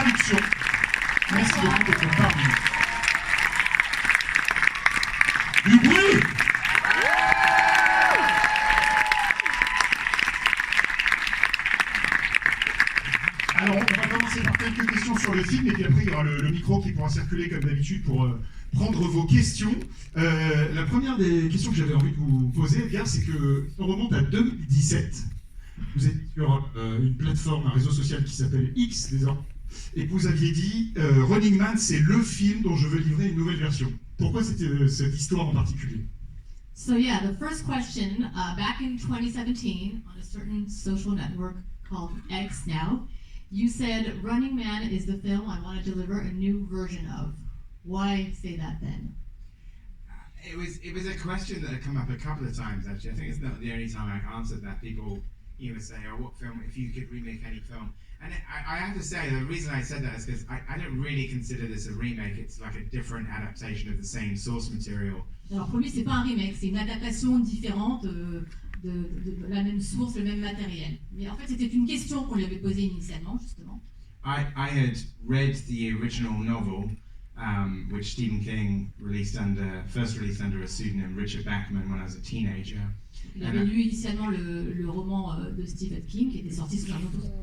traduction. Merci beaucoup d'être parmi nous. Du bruit! Alors, on va commencer par quelques questions sur le film, et puis après, il y aura le micro qui pourra circuler comme d'habitude pour prendre vos questions. La première des questions que j'avais envie de vous poser, eh bien, c'est qu'on remonte à 2017. Vous êtes sur une plateforme, un réseau social qui s'appelle X désormais, et que vous aviez dit Running Man, c'est le film dont je veux livrer une nouvelle version. Pourquoi cette histoire en particulier? So yeah, the first question, back in 2017, on a certain social network called X now, you said Running Man is the film I want to deliver a new version of. Why say that then? It was a question that had come up a couple of times actually. I think it's not the only time I've answered that. People either say, oh, what film, if you could remake any film. And I have to say, the reason I said that is because I don't really consider this a remake. It's like a different adaptation of the same source material. Alors pour lui, c'est pas un remake, c'est une adaptation différente de la même source, le même matériel. Mais en fait, c'était une question qu'on lui avait posée initialement, justement. I had read the original novel, which Stephen King first released under a pseudonym, Richard Bachman, when I was a teenager. Il avait lu initialement le roman de Stephen King, qui était sorti sous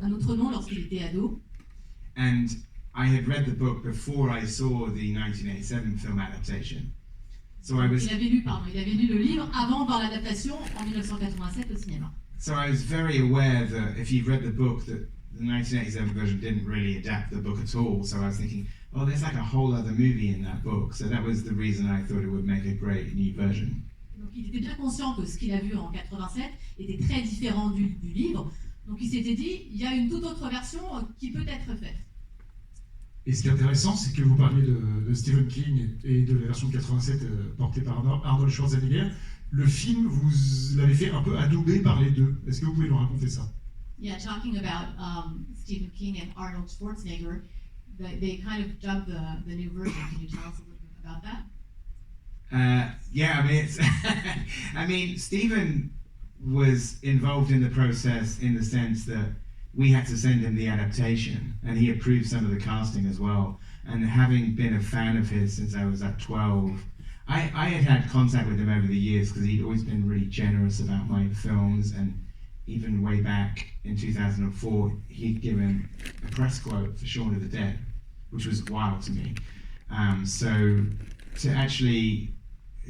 un autre nom lorsqu'il était ado. And I had read the book before I saw the 1987 film adaptation. So I was. Il avait lu le livre avant de voir l'adaptation en 1987 au cinéma. So I was very aware that if you've read the book, that the 1987 version didn't really adapt the book at all. So I was thinking, oh, there's like a whole other movie in that book. So that was the reason I thought it would make a great new version. Donc il était bien conscient que ce qu'il a vu en 87 était très différent du livre. Donc il s'était dit, il y a une toute autre version qui peut être faite. Et ce qui est intéressant, c'est que vous parliez de Stephen King et de la version de 87 portée par Arnold Schwarzenegger. Le film, vous l'avez fait un peu adouber par les deux. Est-ce que vous pouvez nous raconter ça? Yeah, talking about Stephen King and Arnold Schwarzenegger, they kind of dubbed the new version. Can you tell us a little bit about that? Yeah, I mean, Stephen was involved in the process in the sense that we had to send him the adaptation, and he approved some of the casting as well. And having been a fan of his since I was at 12, I had contact with him over the years because he'd always been really generous about my films, and even way back in 2004, he'd given a press quote for Shaun of the Dead, which was wild to me. So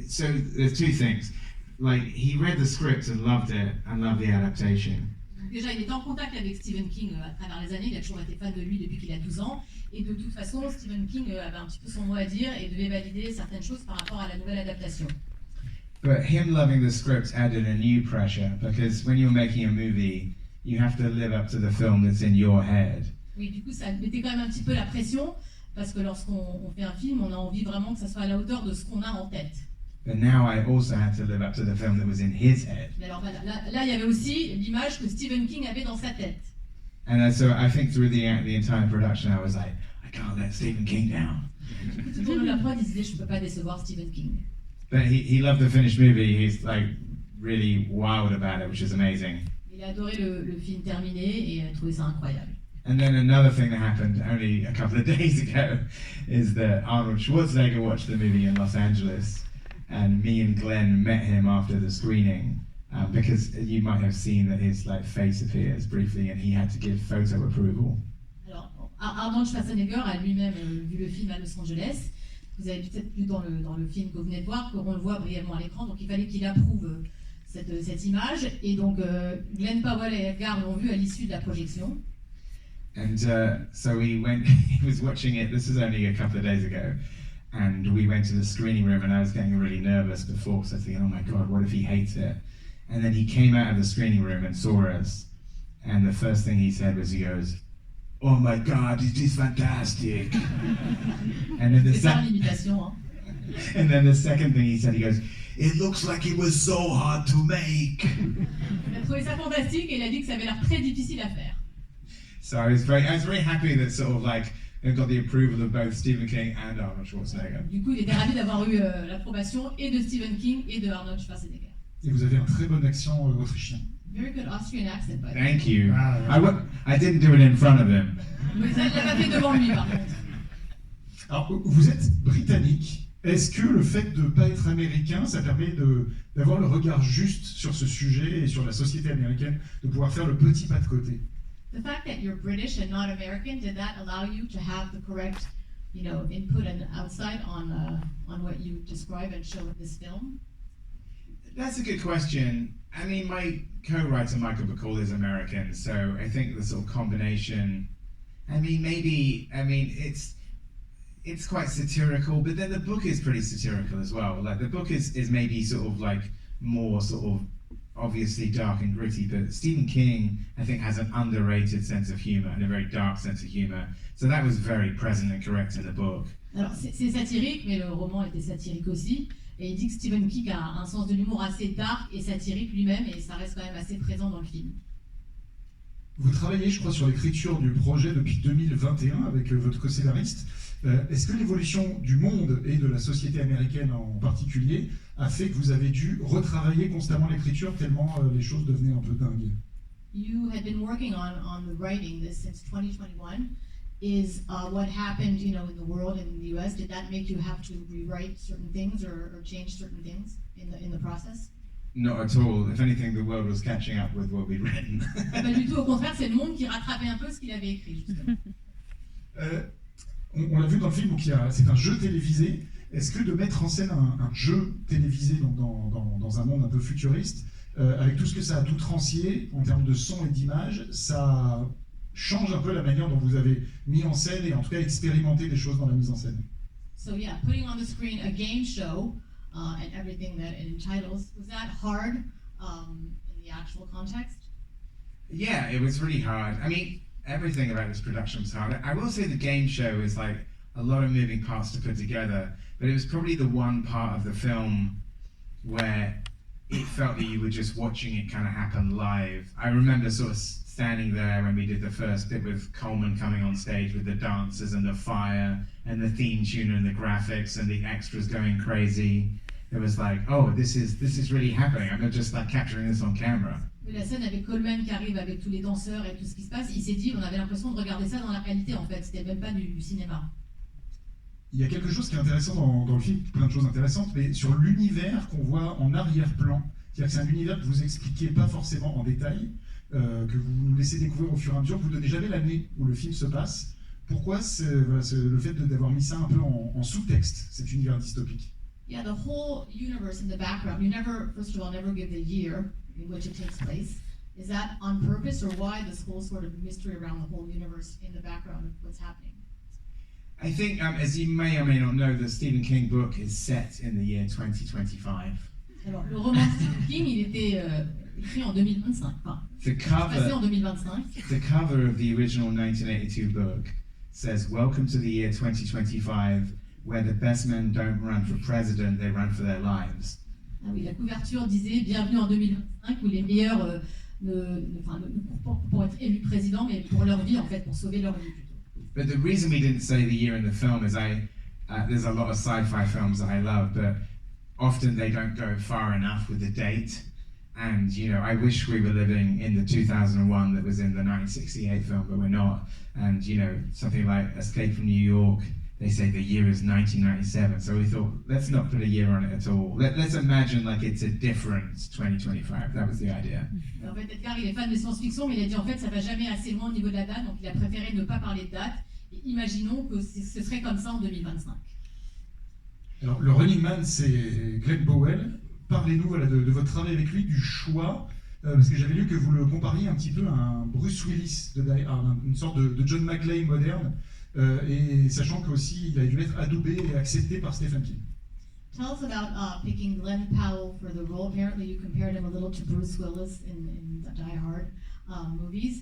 there's two things. Like, he read the script and loved it, and loved the adaptation. Déjà, il était en contact avec Stephen King à travers les années, il a toujours été fan de lui depuis qu'il a 12 ans, et de toute façon, Stephen King avait un petit peu son mot à dire et devait valider certaines choses par rapport à la nouvelle adaptation. But him loving the script added a new pressure, because when you're making a movie, you have to live up to the film that's in your head. Oui, du coup, ça mettait quand même un petit peu la pression, parce que lorsqu'on fait un film, on a envie vraiment que ça soit à la hauteur de ce qu'on a en tête. But now I also had to live up to the film that was in his head. Mais alors là, il y avait aussi l'image que Stephen King avait dans sa tête. And so I think through the entire production, I was like, I can't let Stephen King down. Tout au long de la prod, il disait, je peux pas décevoir Stephen King. But he loved the finished movie. He's like really wild about it, which is amazing. Il a adoré le film terminé et a trouvé ça incroyable. And then another thing that happened only a couple of days ago is that Arnold Schwarzenegger watched the movie in Los Angeles, and me and Glenn met him after the screening, because you might have seen that his face appears briefly, and he had to give photo approval. Alors, Arnold Schwarzenegger a lui-même vu le film à Los Angeles. Vous avez peut-être vu dans le film que vous venez de voir qu'on le voit brièvement à l'écran, donc il fallait qu'il approuve cette image. Et donc Glenn Powell et Edgar l'ont vu à l'issue de la projection. And so he was watching it, this was only a couple of days ago, and we went to the screening room, and I was getting really nervous before, because I was thinking, oh my God, what if he hates it? And then he came out of the screening room and saw us, and the first thing he said was, he goes, oh my God, it is fantastic. And then the second thing he said, he goes, it looks like it was so hard to make. Il a trouvé ça fantastique et il a dit que ça avait l'air très difficile à faire. So I was very happy that sort of like it got the approval of both Stephen King and Arnold Schwarzenegger. Du coup, il était ravi d'avoir eu l'approbation et de Stephen King et de Arnold Schwarzenegger. Et vous avez un très bon accent autrichien. Very good Austrian accent, by the way. Thank you. Ah, I didn't do it in front of him. Vous l'avez pas fait devant lui, par contre. Alors, vous êtes britannique. Est-ce que le fait de ne pas être américain, ça permet d'avoir le regard juste sur ce sujet et sur la société américaine, de pouvoir faire le petit pas de côté? The fact that you're British and not American, did that allow you to have the correct, input and outside on what you describe and show in this film? That's a good question. I mean, my co-writer Michael Bacall is American, so I think the sort of combination. It's quite satirical, but then the book is pretty satirical as well. Like the book is maybe sort of like more sort of obviously dark and gritty, but Stephen King, I think, has an underrated sense of humor and a very dark sense of humor. So that was very present and correct in the book. Alors c'est satirique, mais le roman était satirique aussi. Et il dit que Stephen King a un sens de l'humour assez dark et satirique lui-même, et ça reste quand même assez présent dans le film. Vous travaillez, je crois, sur l'écriture du projet depuis 2021 avec votre co-scénariste. Est-ce que l'évolution du monde et de la société américaine en particulier a fait que vous avez dû retravailler constamment l'écriture tellement les choses devenaient un peu dingues? You had been working on the writing this since 2021. Is what happened, in the world and in the US, did that make you have to rewrite certain things or change certain things in the process? Not at all. If anything, the world was catching up with what we'd written. Pas du tout, au contraire, c'est le monde qui rattrapait un peu ce qu'il avait écrit, justement. On l'a vu dans le film, donc c'est un jeu télévisé. Est-ce que de mettre en scène un jeu télévisé dans un monde un peu futuriste, avec tout ce que ça a outrancier en termes de son et d'image, ça change un peu la manière dont vous avez mis en scène et en tout cas expérimenté des choses dans la mise en scène? So yeah, putting on the screen a game show and everything that it entitles, was that hard in the actual context? Yeah, it was really hard. I mean, everything about this production was hard. I will say the game show is like a lot of moving parts to put together, but it was probably the one part of the film where it felt that you were just watching it kind of happen live. I remember sort of standing there when we did the first bit with Coleman coming on stage with the dancers and the fire and the theme tune and the graphics and the extras going crazy. It was like, oh, this is really happening. I'm not just like capturing this on camera. La scène avec Coleman qui arrive avec tous les danseurs et tout ce qui se passe, il s'est dit, on avait l'impression de regarder ça dans la réalité en fait, c'était même pas du cinéma. Il y a quelque chose qui est intéressant dans le film, plein de choses intéressantes, mais sur l'univers qu'on voit en arrière-plan. C'est-à-dire que c'est un univers que vous expliquez pas forcément en détail, que vous nous laissez découvrir au fur et à mesure, vous ne donnez jamais l'année où le film se passe. Pourquoi le fait d'avoir mis ça un peu en sous-texte, cet univers dystopique? Yeah, the whole universe in the background, you never, first of all, never give the year in which it takes place. Is that on purpose, or why this whole sort of mystery around the whole universe in the background of what's happening? I think, as you may or may not know, the Stephen King book is set in the year 2025. Alors, le roman de Stephen King, il était écrit en 2025. Enfin, passé en 2025. The cover of the original 1982 book says, "Welcome to the year 2025, where the best men don't run for president, they run for their lives." Ah oui, la couverture disait « Bienvenue en 2025 » où les meilleurs ne courent pas pour être élus président, mais pour leur vie, en fait, pour sauver leur vie plutôt. But the reason we didn't say the year in the film is there's a lot of sci-fi films that I love, but often they don't go far enough with the date. And, I wish we were living in the 2001 that was in the 1968 film, but we're not. And, something like Escape from New York, they say the year is 1997. So we thought, let's not put a year on it at all. Let's imagine like it's a different 2025. That was the idea. En fait, Edgar, il est fan de science-fiction, mais il a dit en fait, ça va jamais assez loin au niveau de la date, donc il a préféré ne pas parler de date. Et imaginons que ce serait comme ça en 2025. Alors, le running man, c'est Glenn Powell. Parlez-nous de votre travail avec lui, du choix, parce que j'avais lu que vous le compariez un petit peu à un Bruce Willis de Die Hard, une sorte de John McClane moderne, et sachant qu'aussi il a dû être adoubé et accepté par Stephen King. Tell us about picking Glenn Powell for the role. Apparently you compared him a little to Bruce Willis in the Die Hard movies,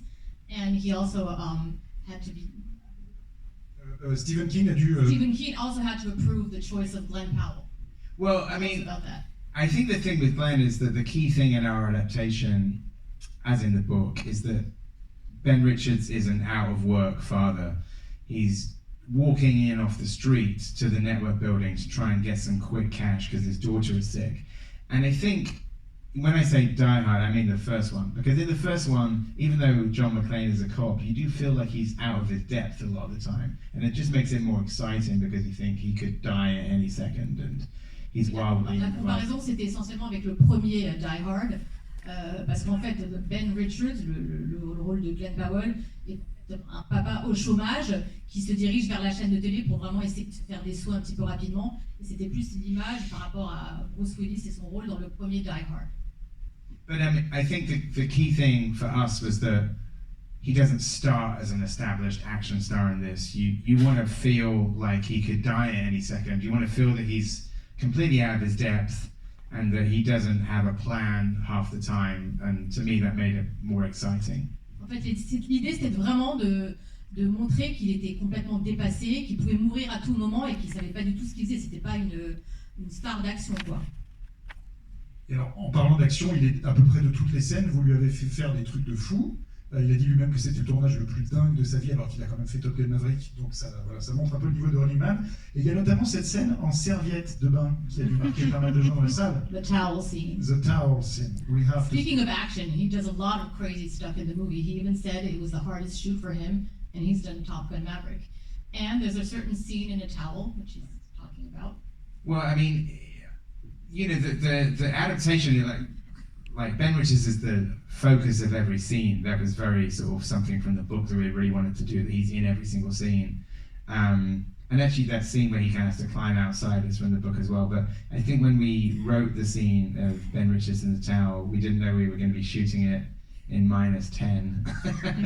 and he also had to be... Stephen King a dû... Stephen King also had to approve the choice of Glenn Powell. Well, I mean, about that. I think the thing with Glenn is that the key thing in our adaptation, as in the book, is that Ben Richards is an out-of-work father. He's walking in off the street to the network building to try and get some quick cash because his daughter is sick. And I think when I say Die Hard, I mean the first one. Because in the first one, even though John McClane is a cop, you do feel like he's out of his depth a lot of the time. And it just makes it more exciting because you think he could die at any second and he's wildly... La comparaison, c'était essentiellement avec le premier Die Hard, parce qu'en fait, Ben Richards, le rôle de Glenn Powell, est un papa au chômage qui se dirige vers la chaîne de télé pour vraiment essayer de faire des sauts un petit peu rapidement. Et c'était plus l'image par rapport à Bruce Willis et son rôle dans le premier Die Hard. But I think the key thing for us was that he doesn't start as an established action star in this. You want to feel like he could die at any second. You want to feel that he's completely out of his depth and that he doesn't have a plan half the time. And to me, that made it more exciting. En fait, l'idée, c'était vraiment de montrer qu'il était complètement dépassé, qu'il pouvait mourir à tout moment et qu'il ne savait pas du tout ce qu'il faisait. C'était pas une star d'action, quoi. Et alors, en parlant d'action, il est à peu près de toutes les scènes, vous lui avez fait faire des trucs de fou. Il a dit lui-même que c'était le tournage le plus dingue de sa vie, alors qu'il a quand même fait Top Gun Maverick, donc ça montre un peu le niveau de Running Man. Et il y a notamment cette scène en serviette de bain qui a dû marquer pas mal de gens dans la salle. The towel scene. The towel scene. We have Speaking of action, he does a lot of crazy stuff in the movie. He even said it was the hardest shoot for him, and he's done Top Gun Maverick. And there's a certain scene in a towel, which he's talking about. Well, I mean, you know, the adaptation, like Ben Richards is the focus of every scene. That was very sort of something from the book that we really wanted to do, that he's in every single scene. And actually that scene where he kind of has to climb outside is from the book as well. But I think when we wrote the scene of Ben Richards in the towel, we didn't know we were going to be shooting it in -10.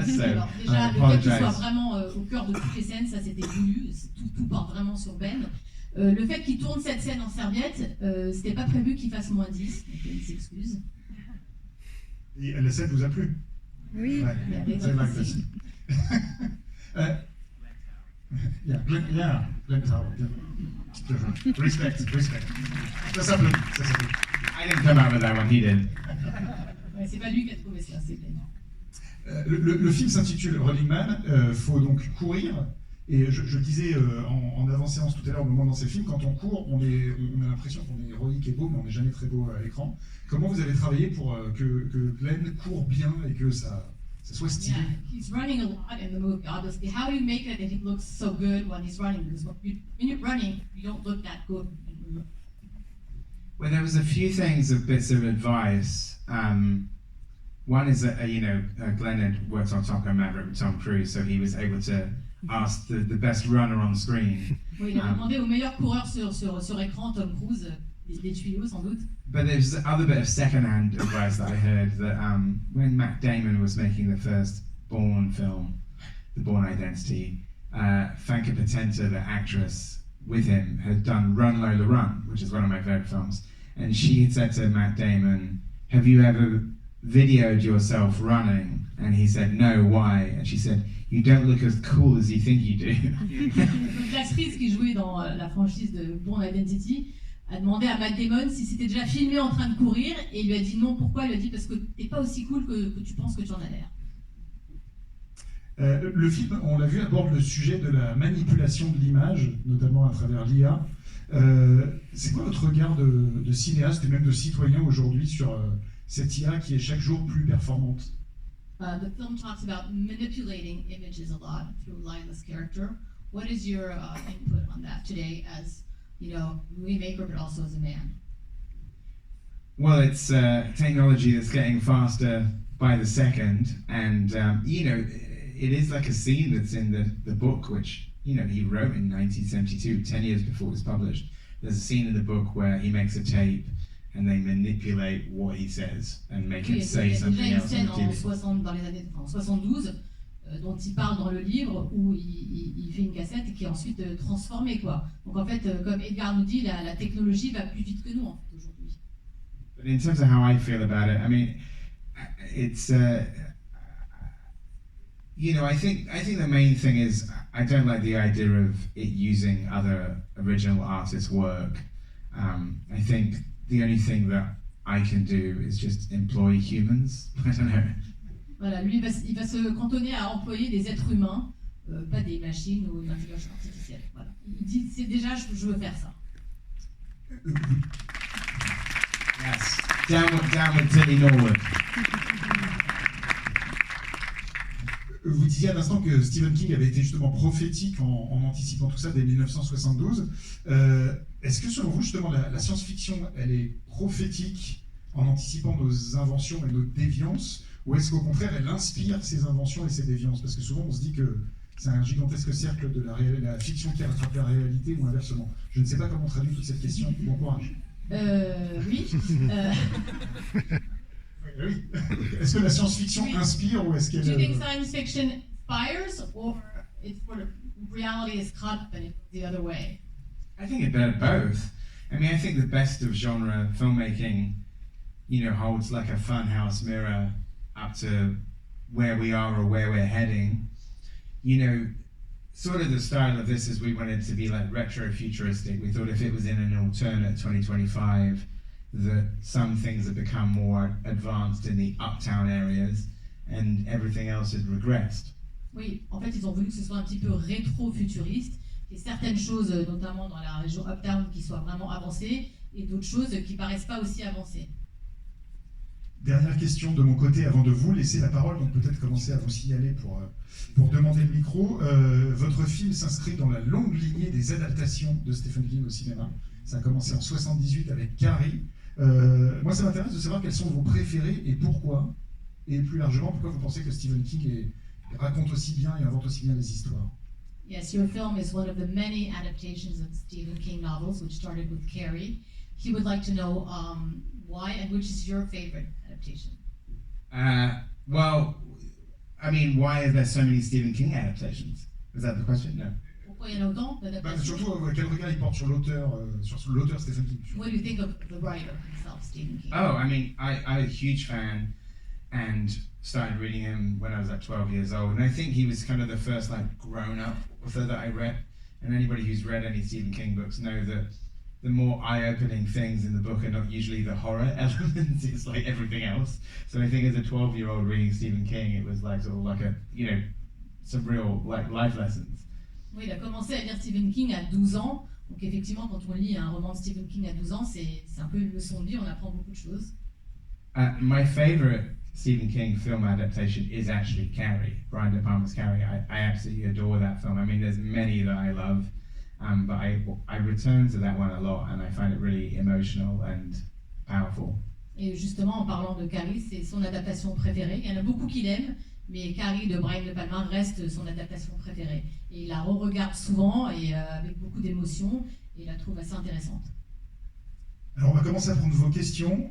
So Alors, déjà, le fait qu'il soit vraiment au cœur de toutes les scènes, ça c'était voulu, tout part vraiment sur Ben. Le fait qu'il tourne cette scène en serviette, c'était pas prévu qu'il fasse -10, donc il s'excuse. Et la scène vous a plu? Oui. Ouais, c'est là que c'est. Glenn Powell, yeah. Respect. Ça s'applaudit. I didn't come out with that one, he did. Ouais, c'est pas lui qui a trouvé ça, c'est Ben. Le film s'intitule Running Man, faut donc courir. Et je disais en avant-séance tout à l'heure, au moment dans ces films, quand on court, on a l'impression qu'on est héroïque et beau, mais on n'est jamais très beau à l'écran. Comment vous avez travaillé pour que Glenn court bien et que ça soit stylé? Yeah, he's running a lot in the movie, obviously. How do you make it that he looks so good when he's running? Because when you're running, you don't look that good. Well, there was a few things, bits of advice. One is that, Glenn had worked on Top Gun Maverick with Tom Cruise, so he was able to ask the best runner on screen. Oui, il a demandé au meilleur coureur sur écran, Tom Cruise, des tuyaux sans doute. But there's the other bit of second-hand advice that I heard, that when Matt Damon was making the first Bourne film, The Bourne Identity, Franca Potente, the actress with him, had done Run Lola Run, which is one of my favorite films. And she had said to Matt Damon, "Have you ever videoed yourself running?" And he said, "No, why?" And she said, "You don't look as cool as you think you do." Donc l'actrice qui jouait dans la franchise de Bourne Identity a demandé à Matt Damon si c'était déjà filmé en train de courir, et il lui a dit non. Pourquoi? Il lui a dit parce que t'es pas aussi cool que tu penses que tu en as l'air. Le film, on l'a vu, aborde le sujet de la manipulation de l'image, notamment à travers l'IA. C'est quoi votre regard de cinéaste et même de citoyen aujourd'hui sur cette IA qui est chaque jour plus performante? The film talks about manipulating images a lot through Lila's character. What is your input on that today as, movie maker, but also as a man? Well, it's technology that's getting faster by the second, and it is like a scene that's in the book, which he wrote in 1972, 10 years before it was published. There's a scene in the book where he makes a tape and they manipulate what he says and make him say something else. Il y a une scène dans les années 72 dont il parle dans le livre où il fait une cassette qui est ensuite transformée, quoi. Donc en fait, comme Edgar nous dit, la technologie va plus vite que nous en fait aujourd'hui. But in terms of how I feel about it, I mean, it's I think the main thing is I don't like the idea of it using other original artists' work. I think the only thing that I can do is just employ humans. I don't know. Voilà, lui, il va se cantonner à employer des êtres humains, pas des machines ou une intelligence artificielle. Voilà. Il dit, c'est déjà, je veux faire ça. Yes. downward tilly norward. Vous disiez à l'instant que Stephen King avait été justement prophétique en anticipant tout ça dès 1972. Est-ce que selon vous, justement, la science-fiction, elle est prophétique en anticipant nos inventions et nos déviances, ou est-ce qu'au contraire, elle inspire ces inventions et ces déviances? Parce que souvent, on se dit que c'est un gigantesque cercle de la fiction qui rattrape la réalité, ou inversement. Je ne sais pas comment traduire toute cette question. Bon courage. Oui. Oui. Est-ce que la science-fiction inspire ou est-ce qu'elle... Do you think science fiction inspires or it's sort of reality is caught and it's the other way? I think a bit of both. I mean, I think the best of genre filmmaking, holds like a funhouse mirror up to where we are or where we're heading. Sort of the style of this is we wanted to be like retro-futuristic. We thought if it was in an alternate 2025, that some things had become more advanced in the uptown areas and everything else had regressed. Oui, en fait, ils ont voulu que ce soit un petit peu rétro-futuriste, qu'il y ait certaines choses, notamment dans la région uptown, qui soient vraiment avancées, et d'autres choses qui ne paraissent pas aussi avancées. Dernière question de mon côté avant de vous laisser la parole, donc peut-être commencer à vous signaler pour demander le micro. Votre film s'inscrit dans la longue lignée des adaptations de Stephen King au cinéma. Ça a commencé en 78 avec Carrie. Moi, ça m'intéresse de savoir quels sont vos préférés et pourquoi. Et plus largement, pourquoi vous pensez que Stephen King raconte aussi bien et invente aussi bien les histoires. Yes, your film is one of the many adaptations of Stephen King novels, which started with Carrie. He would like to know why and which is your favorite adaptation. Well, I mean, why are there so many Stephen King adaptations? Is that the question? No. Pourquoi il y en a autant d'adaptations? Surtout, quel regard il porte sur l'auteur Stephen King? What do you think of the writer himself, Stephen King? Oh, I mean, I'm a huge fan and started reading him when I was like 12 years old. And I think he was kind of the first like grown-up author that I read. And anybody who's read any Stephen King books know that the more eye-opening things in the book are not usually the horror elements, it's like everything else. So I think as a 12-year-old reading Stephen King, it was like sort of like some real like life lessons. Oui, il a commencé à lire Stephen King à 12 ans. Donc effectivement, quand on lit un roman de Stephen King à 12 ans, c'est un peu une leçon de vie, on apprend beaucoup de choses. My favorite Stephen King film adaptation is actually Carrie, Brian De Palma's Carrie. I absolutely adore that film. I mean, there's many that I love, but I return to that one a lot, and I find it really emotional and powerful. Et justement, en parlant de Carrie, c'est son adaptation préférée. Il y en a beaucoup qui l'aiment, mais Carrie de Brian De Palma reste son adaptation préférée. Et il la re-regarde souvent et avec beaucoup d'émotion, et il la trouve assez intéressante. Alors on va commencer à prendre vos questions.